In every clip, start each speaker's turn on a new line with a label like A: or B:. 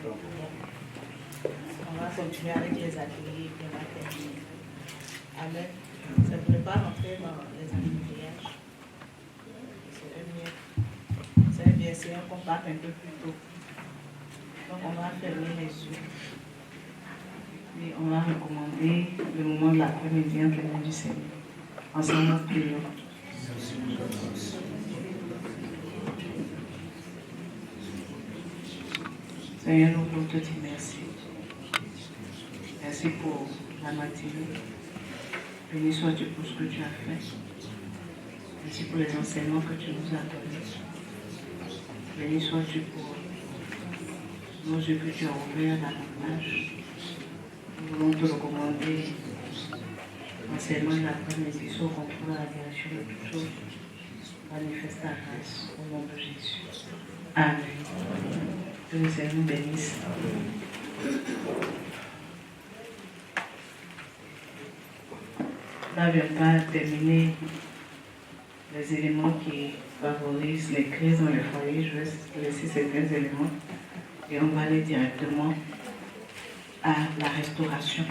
A: On va continuer avec les ateliers et on va terminer. Amen. Ça ne voulait pas rentrer dans les embouteillages. C'est bien, c'est qu'on parte un peu plus tôt. Donc on va fermer les yeux. Et on va recommander le moment de l'après-midi entre les mains du Seigneur. Ensemble, prions. Seigneur, nous voulons te dire merci. Merci pour la matinée. Béni sois-tu pour ce que tu as fait. Merci pour les enseignements que tu nous as donnés. Béni sois-tu pour nos yeux que tu as ouverts davantage. Nous voulons te recommander l'enseignement de l'après-midi sur le contrôle de la direction de toutes choses. Manifeste ta grâce au nom de Jésus. Amen. Que le Seigneur nous bénisse. Là, je ne vais pas terminer les éléments qui favorisent les crises dans le foyer. Je vais laisser certains éléments et on va aller directement à la restauration.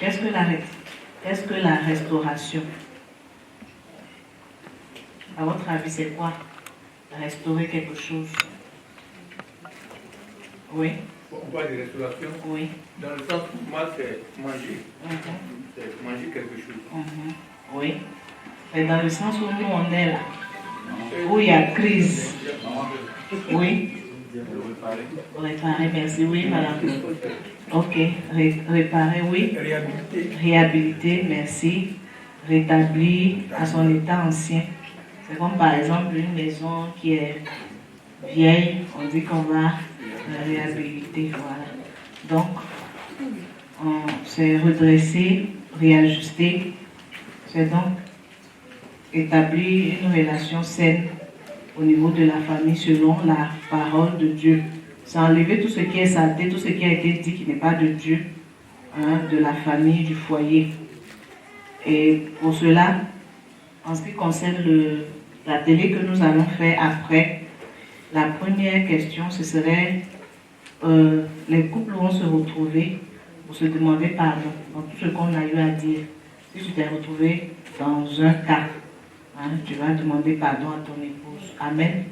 A: Qu'est-ce que la restauration? À votre avis, c'est quoi? Restaurer quelque chose? Oui.
B: On parle de restauration.
A: Oui.
B: Dans le sens où moi, c'est manger. C'est manger quelque chose.
A: Oui. Mais dans le sens où nous, on est là, où il y a crise. Oui. Réparer, merci. Oui, madame. Ok. Réparer, oui. Réhabiliter, merci. Rétablir à son état ancien. C'est comme par exemple une maison qui est vieille, on dit qu'on va la réhabiliter. Voilà. Donc, c'est redresser, réajuster. C'est donc établir une relation saine au niveau de la famille selon la parole de Dieu. C'est enlever tout ce qui est saleté, tout ce qui a été dit qui n'est pas de Dieu, de la famille, du foyer. Et pour cela, en ce qui concerne l'atelier que nous allons faire après, la première question, ce serait les couples vont se retrouver pour se demander pardon dans tout ce qu'on a eu à dire. Si tu t'es retrouvé dans un cas, tu vas demander pardon à ton épouse. Amen.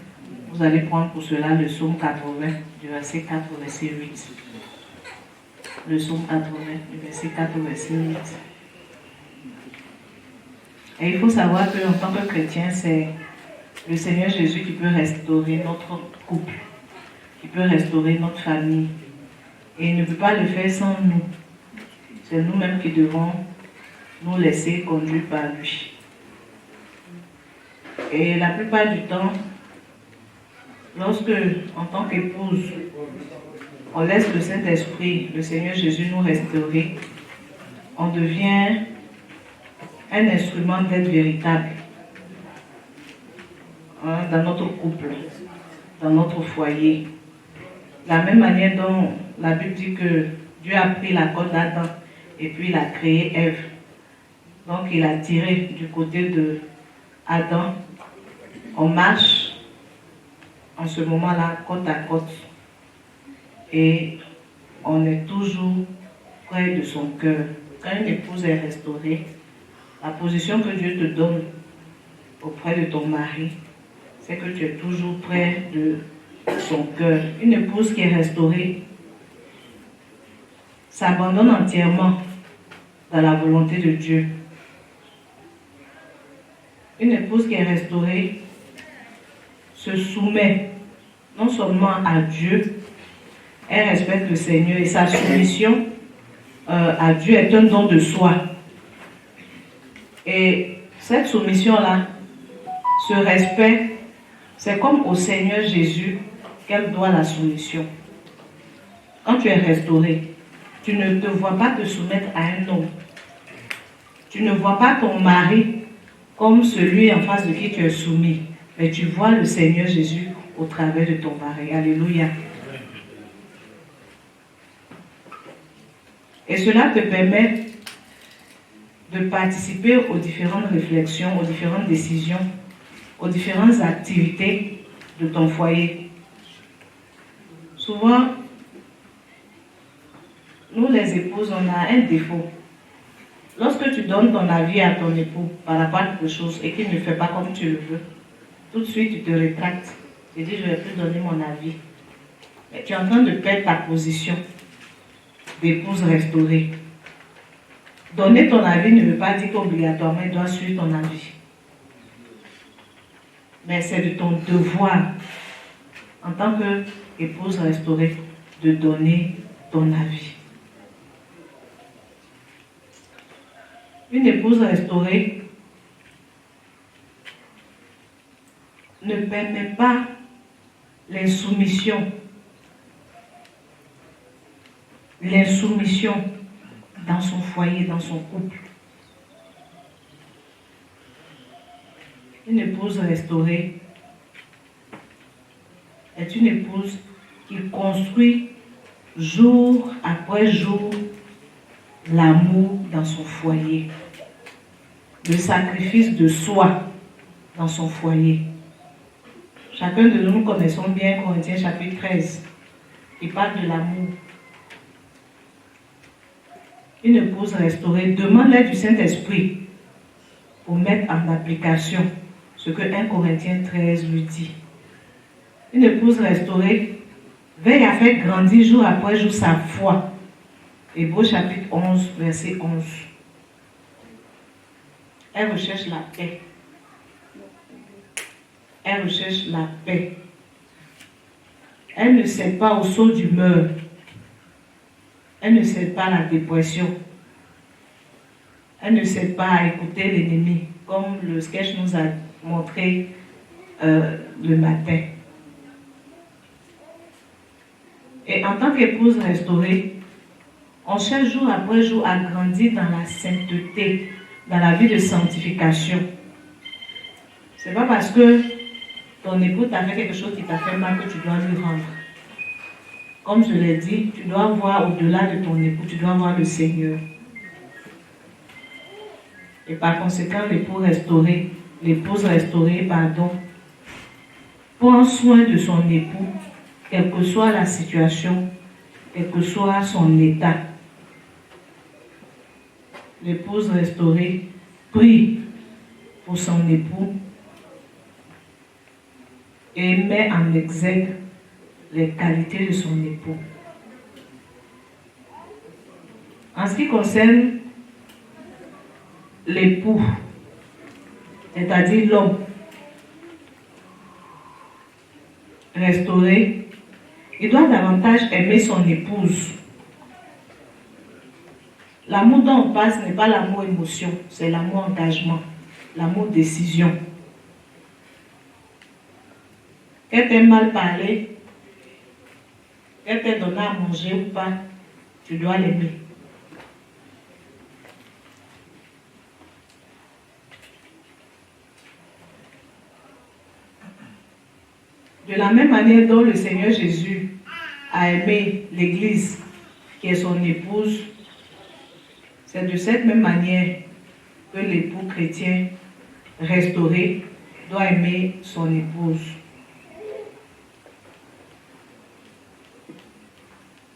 A: Vous allez prendre pour cela le psaume 80, du verset 4 au verset 8. Le psaume 80, du verset 4 au verset 8. Et il faut savoir qu'en tant que chrétien, c'est le Seigneur Jésus qui peut restaurer notre couple, qui peut restaurer notre famille. Et il ne peut pas le faire sans nous. C'est nous-mêmes qui devons nous laisser conduire par lui. Et la plupart du temps, lorsque, en tant qu'épouse, on laisse le Saint-Esprit, le Seigneur Jésus nous restaurer, on devient un instrument d'aide véritable dans notre couple, dans notre foyer. La même manière dont la Bible dit que Dieu a pris la corde d'Adam et puis il a créé Ève. Donc il a tiré du côté de Adam. On marche en ce moment-là côte à côte et on est toujours près de son cœur. Quand une épouse est restaurée, la position que Dieu te donne auprès de ton mari, c'est que tu es toujours près de son cœur. Une épouse qui est restaurée s'abandonne entièrement dans la volonté de Dieu. Une épouse qui est restaurée se soumet non seulement à Dieu, elle respecte le Seigneur et sa soumission à Dieu est un don de soi. Et cette soumission-là, ce respect, c'est comme au Seigneur Jésus qu'elle doit la soumission. Quand tu es restauré, tu ne te vois pas te soumettre à un homme. Tu ne vois pas ton mari comme celui en face de qui tu es soumis, mais tu vois le Seigneur Jésus au travers de ton mari. Alléluia. Et cela te permet de participer aux différentes réflexions, aux différentes décisions aux différentes activités de ton foyer. Souvent, nous les épouses, on a un défaut. Lorsque tu donnes ton avis à ton époux par rapport à quelque chose et qu'il ne fait pas comme tu le veux, tout de suite tu te rétractes. Tu dis, je ne vais plus donner mon avis. Mais tu es en train de perdre ta position d'épouse restaurée. Donner ton avis ne veut pas dire qu'obligatoirement il doit suivre ton avis. Mais c'est de ton devoir, en tant qu'épouse restaurée, de donner ton avis. Une épouse restaurée ne permet pas l'insoumission dans son foyer, dans son couple. Une épouse restaurée est une épouse qui construit jour après jour l'amour dans son foyer, le sacrifice de soi dans son foyer. Chacun de nous connaissons bien Corinthiens chapitre 13. Il parle de l'amour. Une épouse restaurée demande l'aide du Saint-Esprit pour mettre en application ce que 1 Corinthiens 13 lui dit. Une épouse restaurée veille à faire grandir jour après jour sa foi. Hébreux chapitre 11, verset 11. Elle recherche la paix. Elle recherche la paix. Elle ne cède pas au saut d'humeur. Elle ne cède pas à la dépression. Elle ne cède pas à écouter l'ennemi, comme le sketch nous a montré le matin. Et en tant qu'épouse restaurée, on cherche jour après jour à grandir dans la sainteté, dans la vie de sanctification. Ce n'est pas parce que ton époux t'a fait quelque chose qui t'a fait mal que tu dois lui rendre. Comme je l'ai dit, tu dois voir au-delà de ton époux, tu dois voir le Seigneur. Et par conséquent, l'épouse restaurée, prend soin de son époux, quelle que soit la situation, quel que soit son état. L'épouse restaurée prie pour son époux et met en exergue les qualités de son époux. En ce qui concerne l'époux, c'est-à-dire l'homme restauré, il doit davantage aimer son épouse. L'amour dont on passe n'est pas l'amour émotion, c'est l'amour engagement, l'amour décision. Qu'elle t'ait mal parlé, qu'elle t'ait donné à manger ou pas, tu dois l'aimer. De la même manière dont le Seigneur Jésus a aimé l'Église, qui est son épouse, c'est de cette même manière que l'époux chrétien restauré doit aimer son épouse.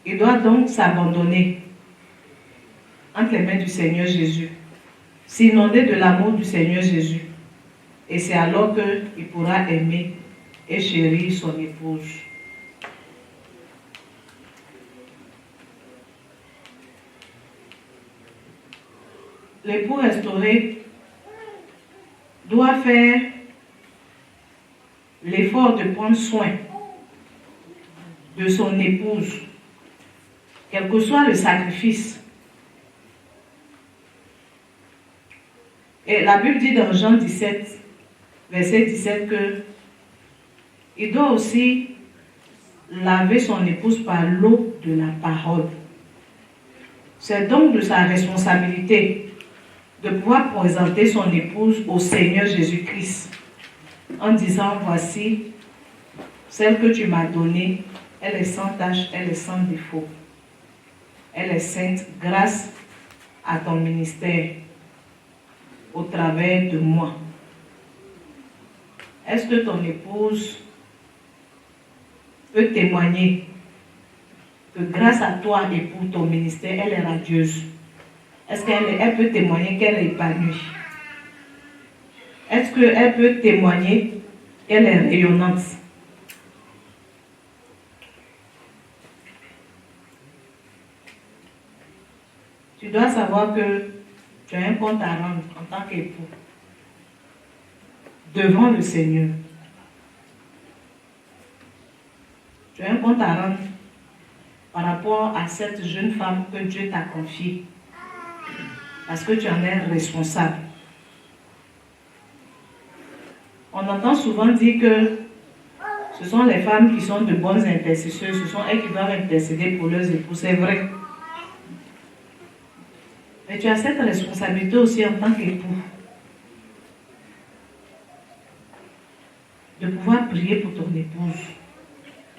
A: Il doit donc s'abandonner entre les mains du Seigneur Jésus, s'inonder de l'amour du Seigneur Jésus. Et c'est alors qu'il pourra aimer et chérir son épouse. L'époux restauré doit faire l'effort de prendre soin de son épouse, quel que soit le sacrifice. Et la Bible dit dans Jean 17, verset 17, que il doit aussi laver son épouse par l'eau de la parole. C'est donc de sa responsabilité de pouvoir présenter son épouse au Seigneur Jésus-Christ en disant, voici, celle que tu m'as donnée, elle est sans tache, elle est sans défaut. Elle est sainte grâce à ton ministère au travers de moi. est-ce que ton épouse peut témoigner que grâce à toi et pour ton ministère, elle est radieuse? Est-ce qu'elle peut témoigner qu'elle est épanouie? Est-ce qu'elle peut témoigner qu'elle est rayonnante? Tu dois savoir que tu as un compte à rendre en tant qu'époux devant le Seigneur. Tu as un compte à rendre par rapport à cette jeune femme que Dieu t'a confiée, parce que tu en es responsable. On entend souvent dire que ce sont les femmes qui sont de bonnes intercesseuses, ce sont elles qui doivent intercéder pour leurs époux, c'est vrai. Mais tu as cette responsabilité aussi en tant qu'époux, de pouvoir prier pour ton épouse.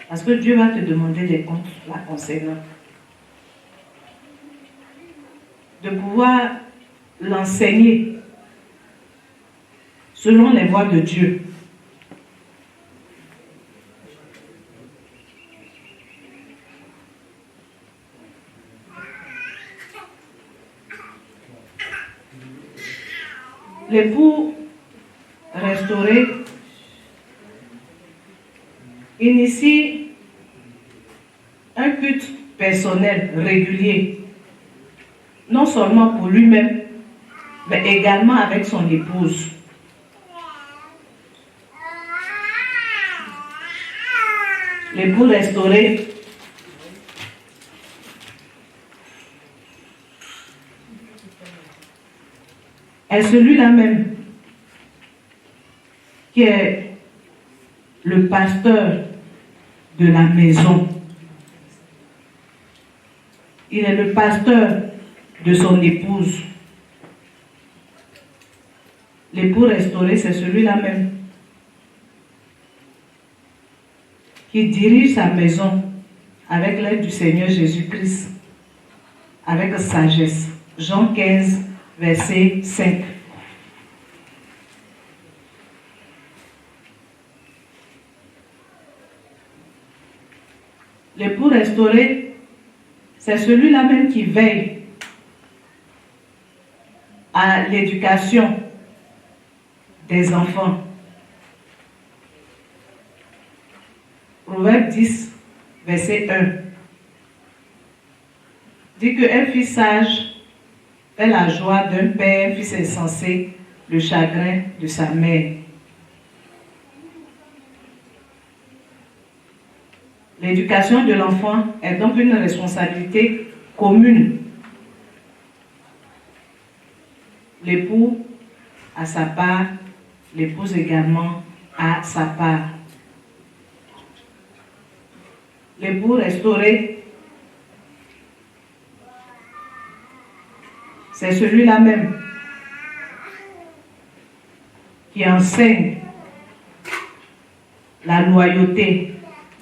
A: Parce que Dieu va te demander des comptes la concernant. De pouvoir l'enseigner selon les voies de Dieu. L'époux restauré initie un culte personnel régulier, non seulement pour lui-même, mais également avec son épouse. L'époux restauré est celui-là même qui est le pasteur de la maison. Il est le pasteur de son épouse. L'époux restauré, c'est celui-là même qui dirige sa maison avec l'aide du Seigneur Jésus-Christ, avec sagesse. Jean 15, verset 5. L'époux restauré, c'est celui-là même qui veille à l'éducation des enfants. Proverbe 10, verset 1. Dit qu'un fils sage fait la joie d'un père, un fils insensé, le chagrin de sa mère. L'éducation de l'enfant est donc une responsabilité commune. L'époux a sa part, l'épouse également a sa part. L'époux restauré, c'est celui-là même qui enseigne la loyauté,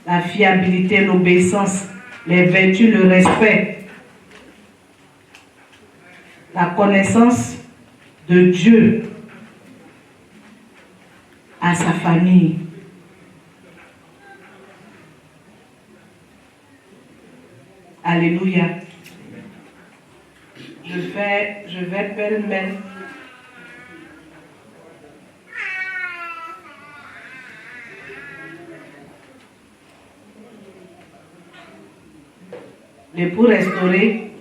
A: la fiabilité, l'obéissance, les vertus, le respect, la connaissance de Dieu à sa famille. Alléluia. Je vais pêle-mêle. L'époux restauré,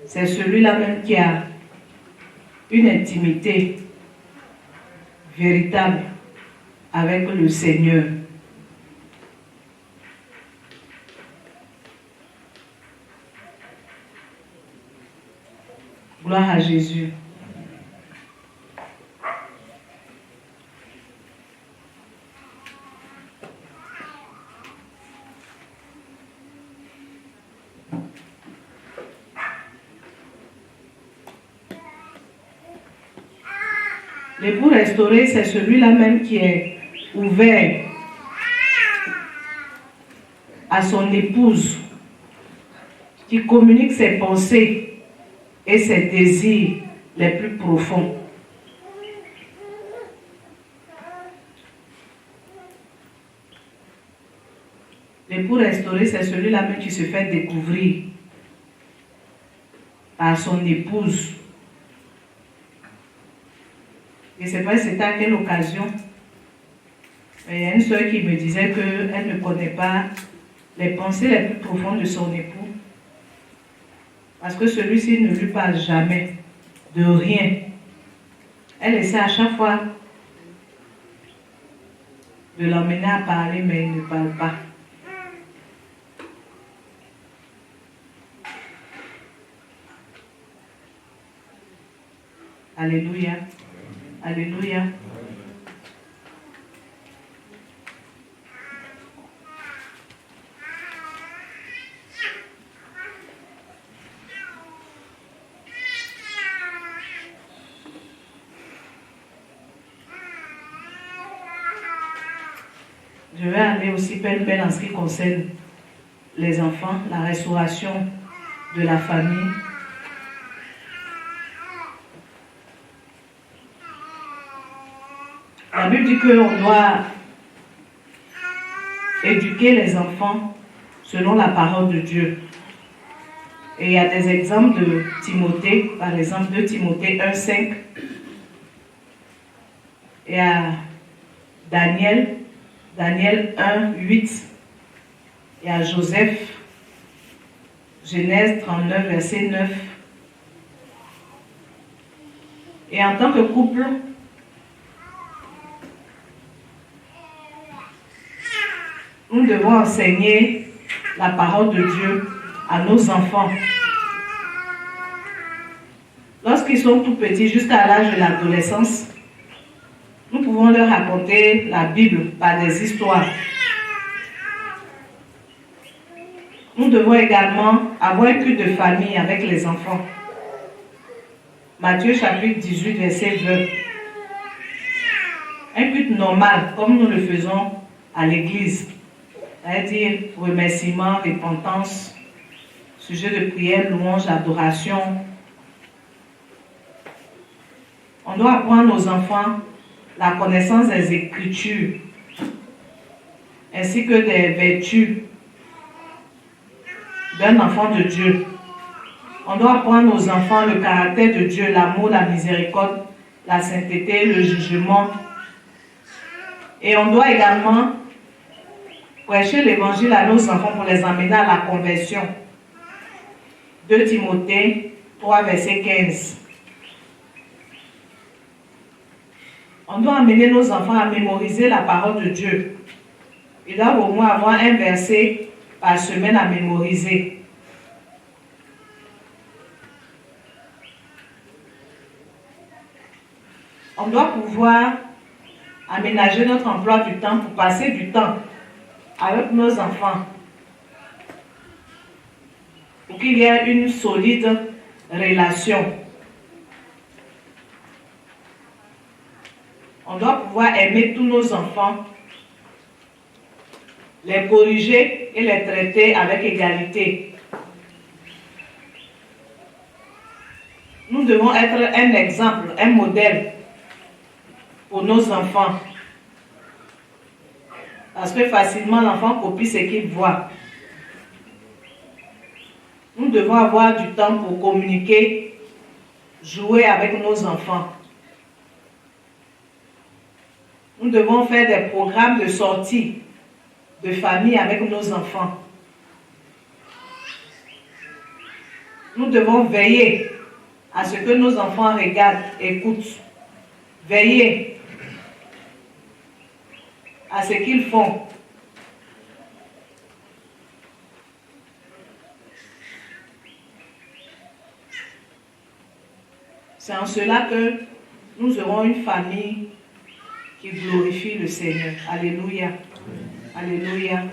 A: c'est celui-là même qui a une intimité véritable avec le Seigneur. Gloire à Jésus. L'époux restauré, c'est celui-là même qui est ouvert à son épouse, qui communique ses pensées et ses désirs les plus profonds. L'époux restauré, c'est celui-là même qui se fait découvrir par son épouse. Je ne sais pas c'était à quelle occasion. Mais il y a une soeur qui me disait qu'elle ne connaît pas les pensées les plus profondes de son époux. Parce que celui-ci ne lui parle jamais de rien. Elle essaie à chaque fois de l'emmener à parler, mais il ne parle pas. Alléluia. Alléluia. Je vais aller aussi pêle-mêle en ce qui concerne les enfants, la restauration de la famille. La Bible dit qu'on doit éduquer les enfants selon la parole de Dieu. Et il y a des exemples de Timothée, par exemple 2 Timothée 1,5. Et à Daniel 1,8. Et à Joseph, Genèse 39, verset 9. Et en tant que couple, nous devons enseigner la parole de Dieu à nos enfants. Lorsqu'ils sont tout petits, jusqu'à l'âge de l'adolescence, nous pouvons leur raconter la Bible par des histoires. Nous devons également avoir un culte de famille avec les enfants. Matthieu chapitre 18, verset 20. Un culte normal, comme nous le faisons à l'église. C'est-à-dire remerciement, repentance, sujet de prière, louange, adoration. On doit apprendre aux enfants la connaissance des Écritures, ainsi que des vertus d'un enfant de Dieu. On doit apprendre aux enfants le caractère de Dieu, l'amour, la miséricorde, la sainteté, le jugement. Et on doit également prêcher l'évangile à nos enfants pour les emmener à la conversion. 2 Timothée 3, verset 15. On doit amener nos enfants à mémoriser la parole de Dieu. Ils doivent au moins avoir un verset par semaine à mémoriser. On doit pouvoir aménager notre emploi du temps pour passer du temps avec nos enfants. Pour qu'il y ait une solide relation. On doit pouvoir aimer tous nos enfants, les corriger et les traiter avec égalité. Nous devons être un exemple, un modèle pour nos enfants. Parce que facilement l'enfant copie ce qu'il voit. Nous devons avoir du temps pour communiquer, jouer avec nos enfants. Nous devons faire des programmes de sortie de famille avec nos enfants. Nous devons veiller à ce que nos enfants regardent, écoutent. Veiller à ce qu'ils font. C'est en cela que nous aurons une famille qui glorifie le Seigneur. Alléluia. Alléluia.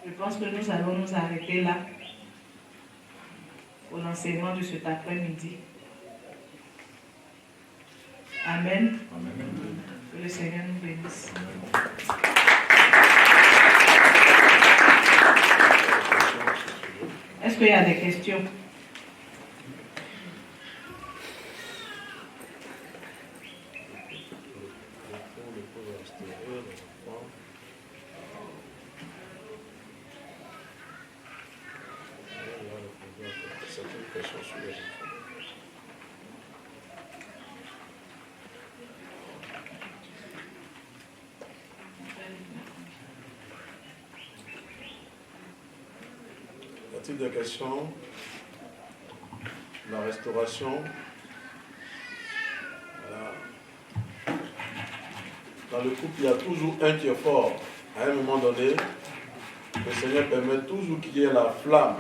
A: Je pense que nous allons nous arrêter là pour l'enseignement de cet après-midi. Amen. Amen. Que le Seigneur nous bénisse. Est-ce qu'il y a des questions?
C: questions sur les enfants. Y a-t-il des questions? La restauration. Voilà. Dans le couple, il y a toujours un qui est fort. À un moment donné, le Seigneur permet toujours qu'il y ait la flamme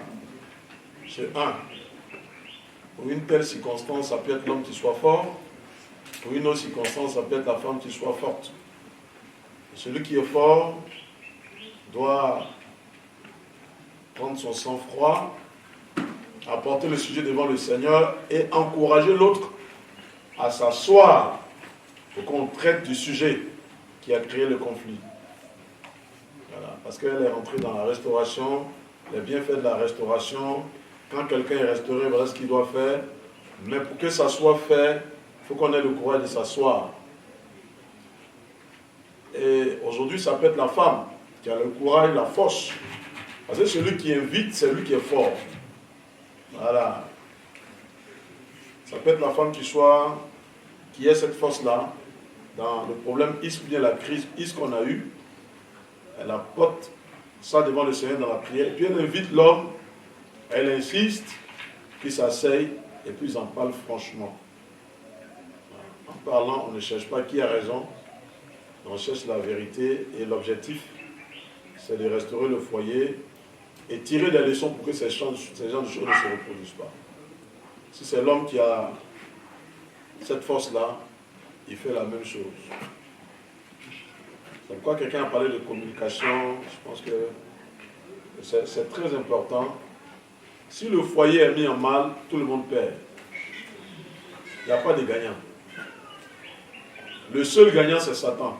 C: chez un. Pour une telle circonstance, ça peut être l'homme qui soit fort. Pour une autre circonstance, ça peut être la femme qui soit forte. Celui qui est fort doit prendre son sang-froid, apporter le sujet devant le Seigneur et encourager l'autre à s'asseoir pour qu'on traite du sujet qui a créé le conflit. Voilà, parce qu'elle est rentrée dans la restauration, les bienfaits de la restauration. Quand quelqu'un est restauré, voilà ce qu'il doit faire. Mais pour que ça soit fait, il faut qu'on ait le courage de s'asseoir. Et aujourd'hui, ça peut être la femme qui a le courage, la force. Parce que celui qui invite, c'est lui qui est fort. Voilà. Ça peut être la femme qui ait cette force-là. Dans le problème X ou bien la crise X qu'on a eue, elle apporte ça devant le Seigneur dans la prière. Et puis elle invite l'homme, elle insiste, qu'il s'asseye et puis ils en parlent franchement. En parlant, on ne cherche pas qui a raison, on cherche la vérité et l'objectif, c'est de restaurer le foyer et tirer des leçons pour que ces genres de choses ne se reproduisent pas. Si c'est l'homme qui a cette force-là, il fait la même chose. C'est pourquoi quelqu'un a parlé de communication, je pense que c'est très important. Si le foyer est mis en mal, tout le monde perd. Il n'y a pas de gagnant. Le seul gagnant, c'est Satan.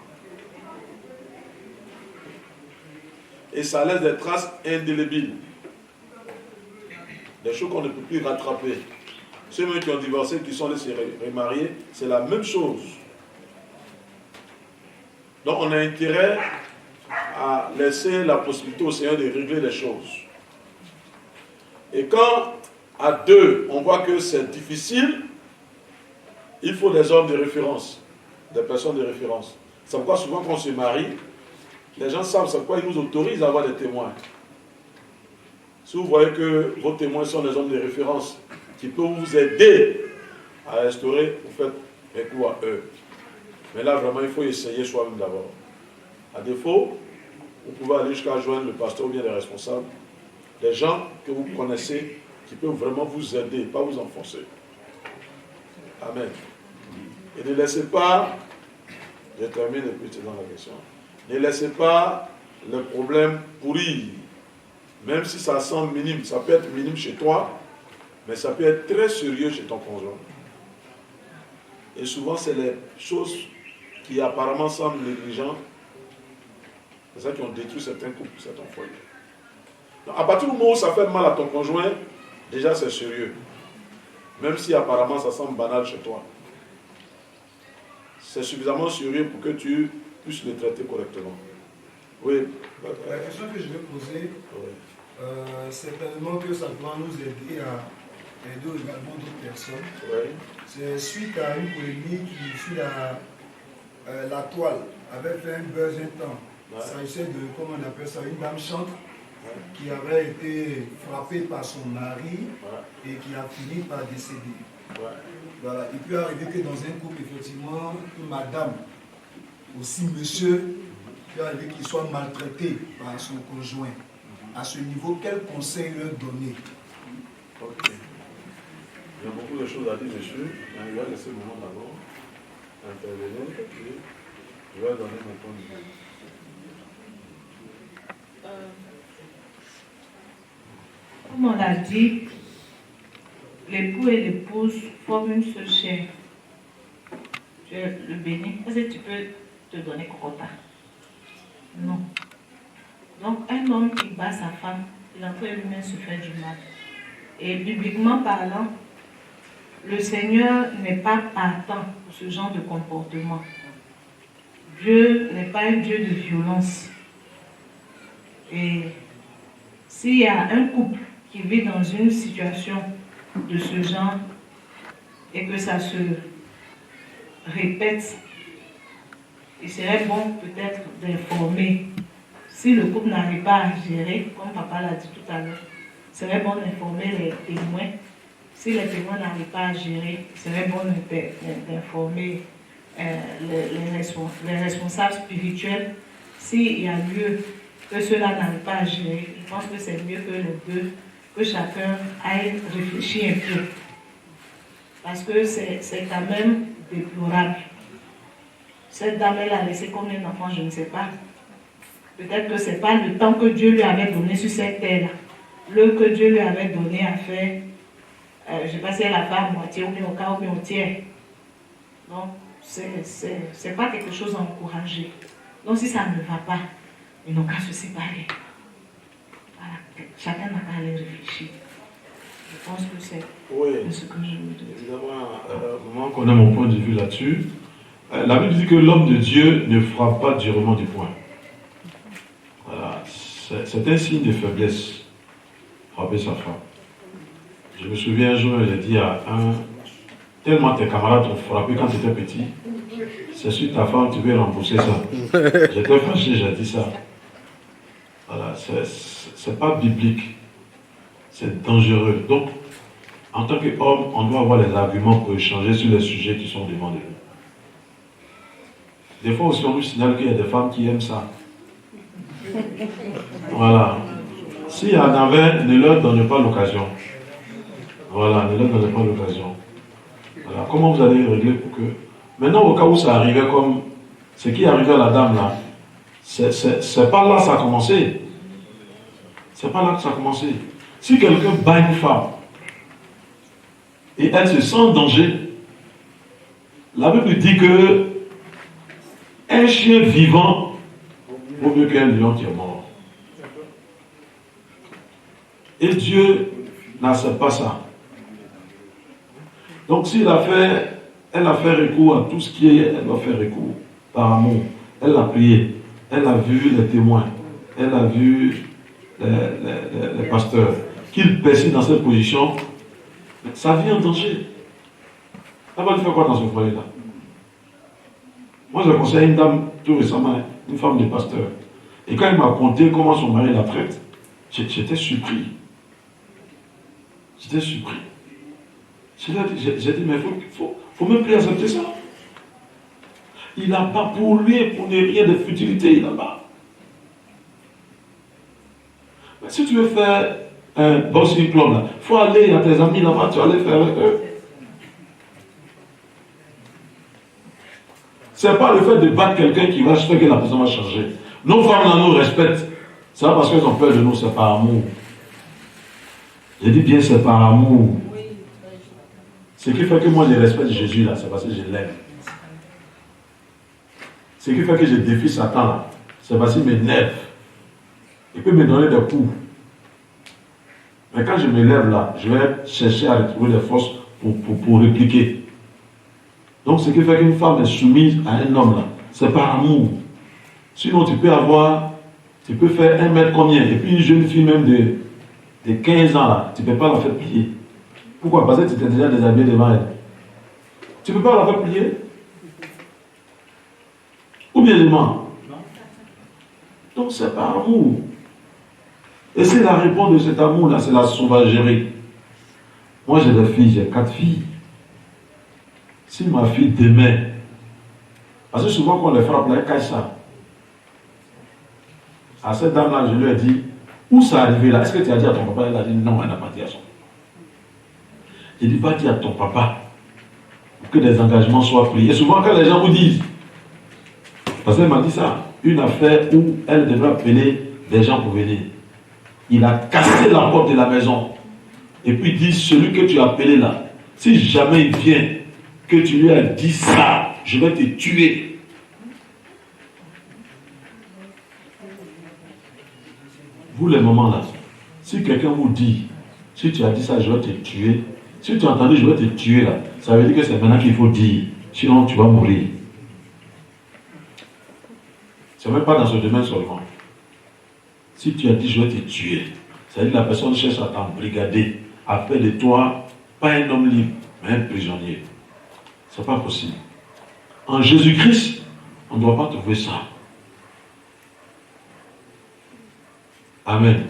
C: Et ça laisse des traces indélébiles. Des choses qu'on ne peut plus rattraper. Ceux même qui ont divorcé, qui sont laissés remarier, c'est la même chose. Donc on a intérêt à laisser la possibilité au Seigneur de régler les choses. Et quand à deux, on voit que c'est difficile, il faut des hommes de référence, des personnes de référence. C'est pourquoi souvent quand on se marie, les gens savent c'est pourquoi ils nous autorisent à avoir des témoins. Si vous voyez que vos témoins sont des hommes de référence qui peuvent vous aider à restaurer, vous faites recours à eux. Mais là, vraiment, il faut essayer soi-même d'abord. À défaut, vous pouvez aller jusqu'à joindre le pasteur ou bien les responsables, des gens que vous connaissez qui peuvent vraiment vous aider, pas vous enfoncer. Amen. Et ne laissez pas, je termine et puis c'est dans la question, ne laissez pas le problème pourrir. Même si ça semble minime, ça peut être minime chez toi, mais ça peut être très sérieux chez ton conjoint. Et souvent, c'est les choses qui apparemment semblent négligentes, c'est ça qui ont détruit certains couples, certains foyers. Donc, à partir du moment où ça fait mal à ton conjoint, déjà c'est sérieux. Même si apparemment ça semble banal chez toi. C'est suffisamment sérieux pour que tu puisses le traiter correctement. Oui.
D: La question que je vais poser,
C: Oui.
D: certainement que ça doit nous aider à aider également d'autres personnes.
C: Oui.
D: C'est suite à une polémique qui sur la toile avait fait un buzz un temps.
C: Ouais.
D: Il s'agissait de, comment on appelle ça, une dame chantre qui avait été frappée par son mari et qui a fini par décéder.
C: Ouais.
D: Voilà. Il peut arriver que dans un couple, effectivement, une madame, aussi monsieur, il peut arriver qu'il soit maltraité par son conjoint. À ce niveau, quel conseil leur donner?
C: Ok. Il y a beaucoup de choses à dire dessus. Il va laisser le moment d'abord intervenir et je vais donner mon point de vue.
A: Comme on l'a dit, l'époux et l'épouse forment une seule chair. Tu es le béni. Est-ce que tu peux te donner quota? Non. Donc, un homme qui bat sa femme, il en peut lui-même se faire du mal. Et bibliquement parlant, le Seigneur n'est pas partant pour ce genre de comportement. Dieu n'est pas un Dieu de violence. Et s'il y a un couple qui vit dans une situation de ce genre et que ça se répète, il serait bon peut-être d'informer. Si le couple n'arrive pas à gérer, comme papa l'a dit tout à l'heure, il serait bon d'informer les témoins. Si les témoins n'arrivent pas à gérer, il serait bon d'informer les responsables spirituels. S'il y a lieu que cela n'arrive pas à gérer, je pense que c'est mieux que les deux, que chacun aille réfléchir un peu. Parce que c'est quand même déplorable. Cette dame, elle a laissé combien d'enfants, je ne sais pas. Peut-être que ce n'est pas le temps que Dieu lui avait donné sur cette terre-là. Le que Dieu lui avait donné à faire, je ne sais pas si elle a fait à moitié ou bien au quart ou bien au tiers. Donc, ce n'est pas quelque chose à encourager. Donc, si ça ne va pas, ils n'ont qu'à se séparer. Voilà. Chacun n'a qu'à aller réfléchir. Je pense que c'est ce que je veux dire.
C: Évidemment, moi, qu'on a mon point de vue là-dessus. La Bible dit que l'homme de Dieu ne frappe pas durement du poing. Voilà. C'est un signe de faiblesse, frapper sa femme. Je me souviens un jour, j'ai dit à un, tellement tes camarades t'ont frappé quand tu étais petit, c'est sur ta femme, tu veux rembourser ça. J'étais fâché, j'ai dit ça. Voilà, c'est pas biblique. C'est dangereux. Donc, en tant qu'homme, on doit avoir les arguments pour échanger sur les sujets qui sont devant nous. Des fois aussi, on nous signale qu'il y a des femmes qui aiment ça. Voilà. S'il y en avait, ne leur donnez pas l'occasion. Voilà, ne leur donnez pas l'occasion. Voilà. Comment vous allez régler pour que... Maintenant, au cas où ça arrivait comme... Ce qui est arrivé à la dame là, c'est pas là que ça a commencé. C'est pas là que ça a commencé. Si quelqu'un bat une femme, et elle se sent en danger, la Bible dit que un chien vivant vaut mieux qu'un lion qui est mort. Et Dieu n'accepte pas ça. Donc s'il a fait, elle a fait recours à tout ce qui est, elle doit faire recours par amour. Elle a prié, elle a vu les témoins, elle a vu les pasteurs, qu'ils persistent dans cette position, sa vie en danger. Elle va lui faire quoi dans ce foyer-là? Moi, je conseille une dame tout récemment, une femme de pasteur. Et quand elle m'a conté comment son mari la traite, j'étais surpris. J'étais surpris. J'ai dit, mais il faut même plus accepter ça. Il n'a pas pour lui et pour ne rien de futilité, il n'a pas. Mais si tu veux faire un boss diplôme, il faut aller à tes amis là-bas, tu vas aller faire avec eux. Ce n'est pas le fait de battre quelqu'un qui va faire que la personne va changer. Nos femmes là nous respectent. C'est pas parce qu'elles ont peur de nous, c'est par amour. Je dis bien c'est par amour. Ce qui fait que moi je respecte Jésus là, c'est parce que je l'aime. Ce qui fait que je défie Satan là, c'est parce qu'il m'énerve. Il peut me donner des coups. Mais quand je me lève là, je vais chercher à retrouver les forces pour répliquer. Donc ce qui fait qu'une femme est soumise à un homme là, c'est par amour. Sinon tu peux faire 1 mètre combien, et puis une jeune fille même de 15 ans là, tu ne peux pas la faire plier. Pourquoi? Parce que tu t'es déjà déshabillé devant elle. Tu ne peux pas la faire plier. Ou bien je mens. Donc c'est par amour. Et c'est la réponse de cet amour là, c'est la sauvagerie. Moi j'ai des filles, j'ai 4 filles. Si ma fille demain, parce que souvent quand on les frappe, là, elle cache ça. À cette dame-là, je lui ai dit, où ça arrivé là? Est-ce que tu as dit à ton papa? Elle a dit non, elle n'a pas dit à son papa. Je dis, pas dit à ton papa pour que des engagements soient pris. Et souvent quand les gens vous disent, parce qu'elle m'a dit ça, une affaire où elle devrait appeler des gens pour venir. Il a cassé la porte de la maison. Et puis il dit, celui que tu as appelé là, si jamais il vient, que tu lui as dit ça, je vais te tuer. Vous les moments là, si quelqu'un vous dit, si tu as dit ça, je vais te tuer, si tu as entendu je vais te tuer là, ça veut dire que c'est maintenant qu'il faut dire, sinon tu vas mourir. C'est même pas dans ce domaine seulement. Si tu as dit je vais te tuer, ça veut dire que la personne cherche à t'embrigader, à faire de toi
E: pas un homme libre, mais un prisonnier. Ce n'est pas possible. En Jésus-Christ, on ne doit pas trouver ça. Amen.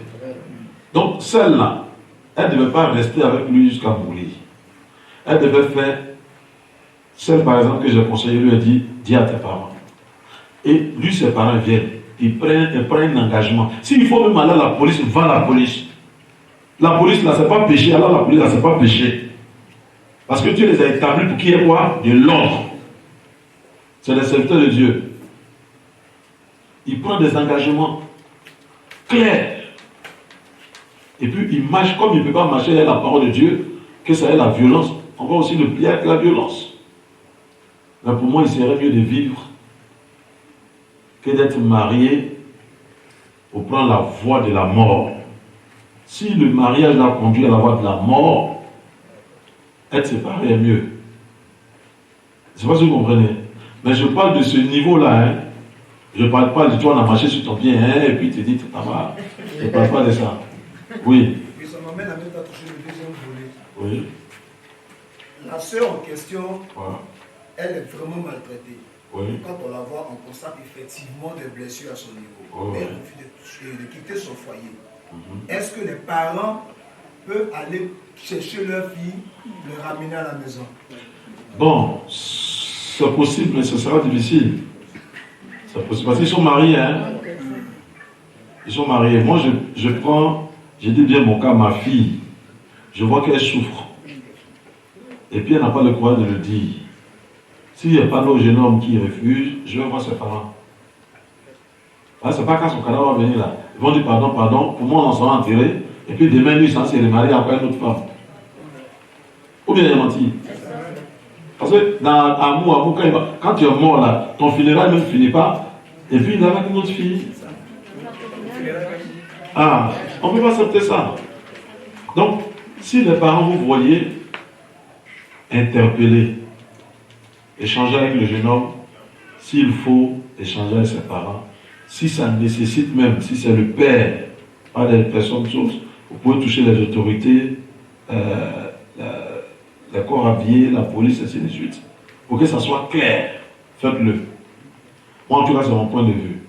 E: Donc, celle-là, elle ne devait pas rester avec lui jusqu'à mourir. Elle devait faire, celle par exemple que j'ai conseillé, lui a dit, dis à tes parents. Et lui, ses parents viennent, ils prennent un engagement. S'il faut même aller à la police, va à la police. La police, là, c'est pas péché. Alors la police, là, c'est pas péché. Parce que Dieu les a établis pour qu'il y ait quoi? De l'ordre. C'est les serviteurs de Dieu. Il prend des engagements clairs. Et puis il marche comme il ne peut pas marcher avec la parole de Dieu, que ça ait la violence. On va aussi le plier avec la violence. Mais pour moi, il serait mieux de vivre que d'être marié pour prendre la voie de la mort. Si le mariage l'a conduit à la voie de la mort, être séparé est mieux. Je ne sais pas si vous comprenez. Mais je parle de ce niveau-là. Hein. Je ne parle pas de toi, on a marché sur ton pied, hein, et puis tu te dis, ça va. Je ne parle pas de ça. Oui.
D: Et ça m'amène à mettre à toucher le deuxième volet.
E: Oui.
D: La sœur en question,
E: Voilà.
D: elle est vraiment maltraitée.
E: Oui.
D: Quand on la voit, on constate effectivement des blessures à son niveau.
E: Oui.
D: Elle refuse de quitter son foyer. Est-ce que les parents peuvent aller chercher leur fille, le ramener à la maison?
E: Bon, c'est possible, mais ce sera difficile. C'est possible. Parce qu'ils sont mariés, hein. Ils sont mariés. Moi, je dis bien mon cas, ma fille. Je vois qu'elle souffre. Et puis, elle n'a pas le courage de le dire. S'il n'y a pas de jeune homme qui refuse, je vais voir ses parents. Ah, c'est pas quand son cadavre va venir là. Ils vont dire pardon, pardon. Pour moi, on s'en va enterrer. Et puis, demain, lui, il s'en se remarier après une autre femme. Ou bien il a menti. Parce que dans l'amour, quand tu es mort là, ton funérail ne finit pas. Et puis, il est avec une autre fille. Ah, on ne peut pas accepter ça. Donc, si les parents, vous voyez, interpeller, échanger avec le jeune homme, s'il faut échanger avec ses parents, si ça nécessite même, si c'est le père, pas des personnes sources, vous pouvez toucher les autorités, les corps habillés, la police, ainsi de suite. Pour que ça soit clair, faites-le. Moi, en tout cas, c'est mon point de vue.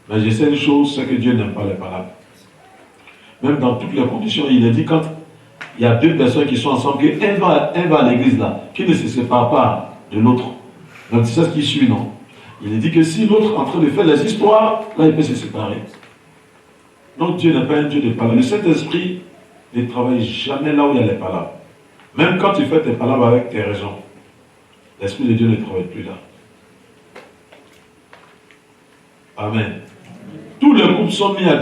E: Mais je sais une chose, c'est que Dieu n'aime pas les palabres. Même dans toutes les conditions, il a dit quand il y a deux personnes qui sont ensemble, qu'un va à l'église là, qui ne se sépare pas de l'autre. Donc c'est ça qui suit, non? Il a dit que si l'autre est en train de faire les histoires, là il peut se séparer. Donc Dieu n'est pas un Dieu de palabres. Le Saint-Esprit ne travaille jamais là où il y a les palabres. Même quand tu fais tes palabres avec tes raisons, l'Esprit de Dieu ne travaille plus là. Amen. Tous les groupes sont mis à